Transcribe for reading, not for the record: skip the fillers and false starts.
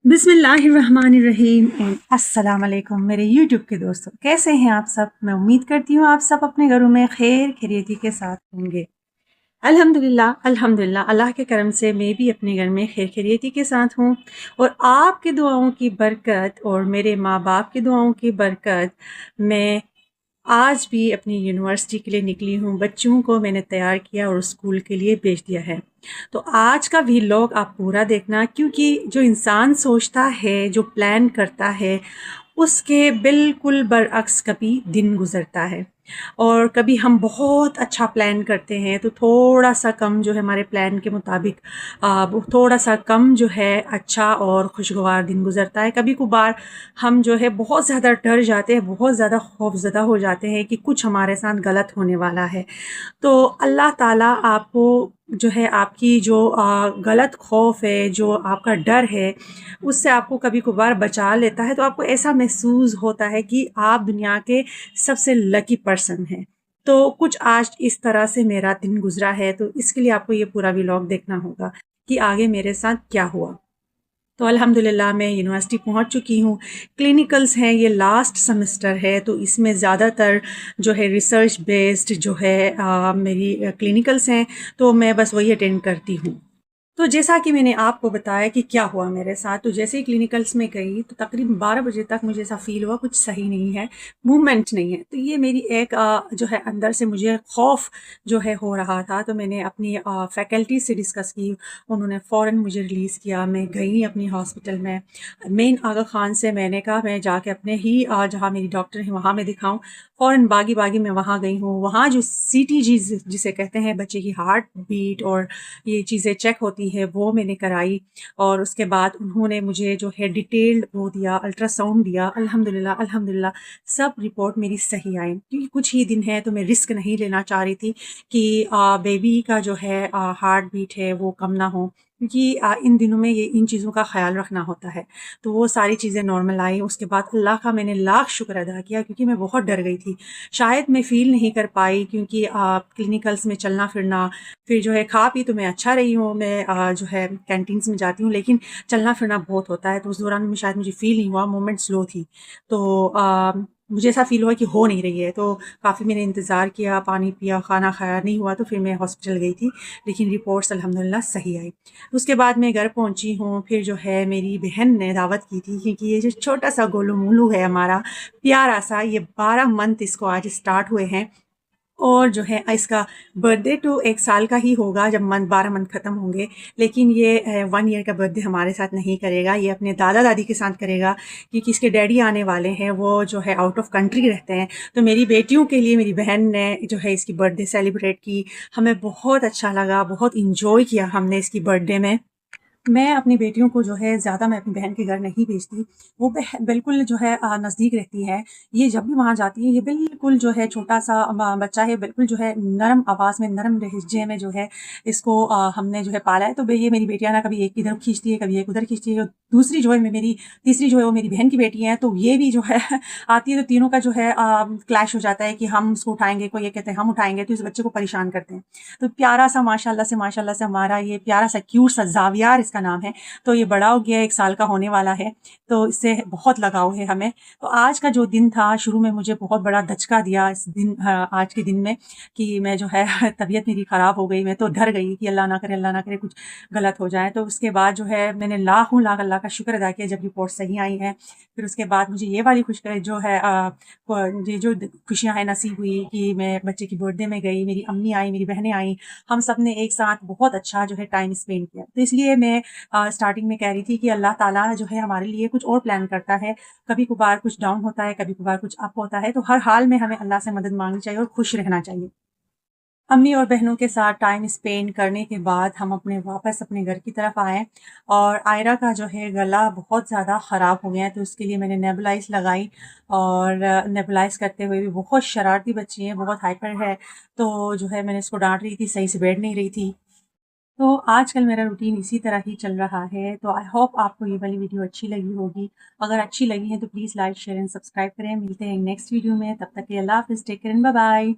बिस्मिल्लाहिर्रहमानिर्रहीम एंड अस्सलाम वालेकुम मेरे यूट्यूब के दोस्तों, कैसे हैं आप सब। मैं उम्मीद करती हूँ आप सब अपने घरों में खैर खैरियती के साथ होंगे। अल्हम्दुलिल्लाह अल्हम्दुलिल्लाह, अल्लाह के करम से मैं भी अपने घर में खैर खैरियती के साथ हूँ। और आपकी दुआओं की बरकत और मेरे माँ बाप की दुआओं की बरकत मैं आज भी अपनी यूनिवर्सिटी के लिए निकली हूँ। बच्चों को मैंने तैयार किया और स्कूल के लिए भेज दिया है। तो आज का व्लॉग आप पूरा देखना, क्योंकि जो इंसान सोचता है, जो प्लान करता है, उसके बिल्कुल बरअक्स कभी दिन गुज़रता है। और कभी हम बहुत अच्छा प्लान करते हैं तो थोड़ा-सा कम जो है हमारे प्लान के मुताबिक वो थोड़ा-सा कम जो है अच्छा और खुशगवार दिन गुज़रता है। कभी-कभार हम जो है बहुत ज़्यादा डर जाते हैं, बहुत ज़्यादा खौफ़ज़दा हो जाते हैं कि कुछ हमारे साथ गलत होने वाला है। तो अल्लाह ताला आपको जो है आपकी जो गलत खौफ है, जो आपका डर है, उससे आपको कभी-कभार बचा लेता है। तो आपको ऐसा महसूस होता है कि आप दुनिया के सबसे लकी पर्सन हैं। तो कुछ आज इस तरह से मेरा दिन गुज़रा है, तो इसके लिए आपको ये पूरा व्लॉग देखना होगा कि आगे मेरे साथ क्या हुआ। तो अल्हम्दुलिल्लाह मैं यूनिवर्सिटी पहुंच चुकी हूँ। क्लिनिकल्स हैं, ये लास्ट सेमेस्टर है, तो इसमें ज़्यादातर जो है रिसर्च बेस्ड जो है मेरी क्लिनिकल्स हैं, तो मैं बस वही अटेंड करती हूँ। तो जैसा कि मैंने आपको बताया कि क्या हुआ मेरे साथ, तो जैसे ही क्लिनिकल्स में गई तो तकरीबन 12 बजे तक मुझे ऐसा फ़ील हुआ कुछ सही नहीं है, मूवमेंट नहीं है। तो ये मेरी एक जो है अंदर से मुझे खौफ़ जो है हो रहा था। तो मैंने अपनी फैकल्टी से डिस्कस की, उन्होंने फ़ौरन मुझे रिलीज़ किया। मैं गई अपनी हॉस्पिटल में, मेन आगा ख़ान से मैंने कहा मैं जाके अपने ही जहाँ मेरी डॉक्टर हैं वहाँ मैं दिखाऊँ। फ़ौरन बागी-बागी मैं वहाँ गई हूँ। वहाँ जो सीटीजी जिसे कहते हैं, बच्चे की हार्ट बीट और ये चीज़ें चेक होती है, वो मैंने कराई। और उसके बाद उन्होंने मुझे जो है डिटेल्ड वो दिया, अल्ट्रासाउंड दिया। अल्हम्दुलिल्लाह अल्हम्दुलिल्लाह सब रिपोर्ट मेरी सही आई, क्योंकि कुछ ही दिन है तो मैं रिस्क नहीं लेना चाह रही थी कि बेबी का जो है हार्ट बीट है वो कम ना हो, क्योंकि इन दिनों में ये इन चीज़ों का ख़्याल रखना होता है। तो वो सारी चीज़ें नॉर्मल आई। उसके बाद अल्लाह का मैंने लाख शुक्र अदा किया, क्योंकि मैं बहुत डर गई थी। शायद मैं फ़ील नहीं कर पाई, क्योंकि क्लिनिकल्स में चलना फिरना, फिर जो है खा पी तो मैं अच्छा रही हूँ, मैं जो है कैंटीन्स में जाती हूँ, लेकिन चलना फिरना बहुत होता है। तो उस दौरान में शायद मुझे फ़ील नहीं हुआ, मूवमेंट स्लो थी। तो मुझे ऐसा फ़ील हुआ कि हो नहीं रही है। तो काफ़ी मैंने इंतज़ार किया, पानी पिया, खाना खाया, नहीं हुआ तो फिर मैं हॉस्पिटल गई थी, लेकिन रिपोर्ट्स अल्हम्दुलिल्लाह सही आई। उसके बाद मैं घर पहुँची हूँ, फिर जो है मेरी बहन ने दावत की थी, क्योंकि ये जो छोटा-सा गोलू मोलू है हमारा, प्यारा-सा, ये 12 मंथ इसको आज स्टार्ट हुए हैं। और जो है इसका बर्थडे तो 1 साल का ही होगा जब 12 मंथ ख़त्म होंगे, लेकिन ये 1 ईयर का बर्थडे हमारे साथ नहीं करेगा, ये अपने दादा-दादी के साथ करेगा, क्योंकि इसके डैडी आने वाले हैं, वो जो है आउट ऑफ कंट्री रहते हैं। तो मेरी बेटियों के लिए मेरी बहन ने जो है इसकी बर्थडे सेलिब्रेट की। हमें बहुत अच्छा लगा, बहुत एन्जॉय किया हमने इसकी बर्थडे में। मैं अपनी बेटियों को जो है ज़्यादा मैं अपनी बहन के घर नहीं भेजती। वो बिल्कुल जो है नज़दीक रहती है। ये जब भी वहाँ जाती है, ये बिल्कुल जो है छोटा-सा बच्चा है, बिल्कुल जो है नरम आवाज़ में, नरम लहज़े में जो है इसको हमने जो है पाला है। तो ये मेरी बेटियाँ ना कभी एक की तरफ खींचती है, कभी एक उधर खींचती है। और दूसरी जो है मेरी तीसरी जो है वो मेरी बहन की बेटी है, तो ये भी जो है आती है, तो तीनों का जो है क्लैश हो जाता है कि हम उसको उठाएँगे, कोई ये कहते हैं हम उठाएँगे, तो इस बच्चे को परेशान करते हैं। तो प्यारा-सा माशाल्लाह से हमारा ये प्यारा-सा क्यूट-सा ज़ावियार इसका नाम है। तो ये बड़ा हो गया है, 1 साल का होने वाला है, तो इससे बहुत लगाव है हमें। तो आज का जो दिन था, शुरू में मुझे बहुत बड़ा दचका दिया इस दिन, आज के दिन में, कि मैं जो है तबीयत मेरी ख़राब हो गई। मैं तो डर गई कि अल्लाह ना करे कुछ गलत हो जाए। तो उसके बाद जो है मैंने लाखों लाख अल्लाह का शुक्र अदा किया जब रिपोर्ट सही आई हैं। फिर उसके बाद मुझे ये वाली जो है ये जो खुशियाँ हैं नसीब हुई कि मैं बच्चे की बर्थडे में गई, मेरी अम्मी आई, मेरी बहनें आईं, हम सब ने एक साथ बहुत अच्छा जो है टाइम स्पेंड किया। तो इसलिए मैं स्टार्टिंग में कह रही थी कि अल्लाह ताला जो है हमारे लिए कुछ और प्लान करता है। कभी-कभार कुछ डाउन होता है, कभी-कभार कुछ अप होता है, तो हर हाल में हमें अल्लाह से मदद माँगनी चाहिए और खुश रहना चाहिए। अम्मी और बहनों के साथ टाइम स्पेंड करने के बाद हम वापस अपने घर की तरफ आए। और आयरा का जो है गला बहुत ज़्यादा ख़राब हो गया है, तो उसके लिए मैंने नेबुलाइज़ लगाई। और नेबुलाइज़ करते हुए भी बहुत शरारती बच्ची है, बहुत हाइपर है, तो जो है मैंने इसको डाँट रही थी, सही से बैठ नहीं रही थी। तो आजकल मेरा रूटीन इसी तरह ही चल रहा है। तो आई होप आपको ये वाली वीडियो अच्छी लगी होगी। अगर अच्छी लगी है तो please like, share and subscribe करें। मिलते हैं नेक्स्ट वीडियो में, तब तक के लिए अल्लाह हाफ़िज़, take care and bye bye.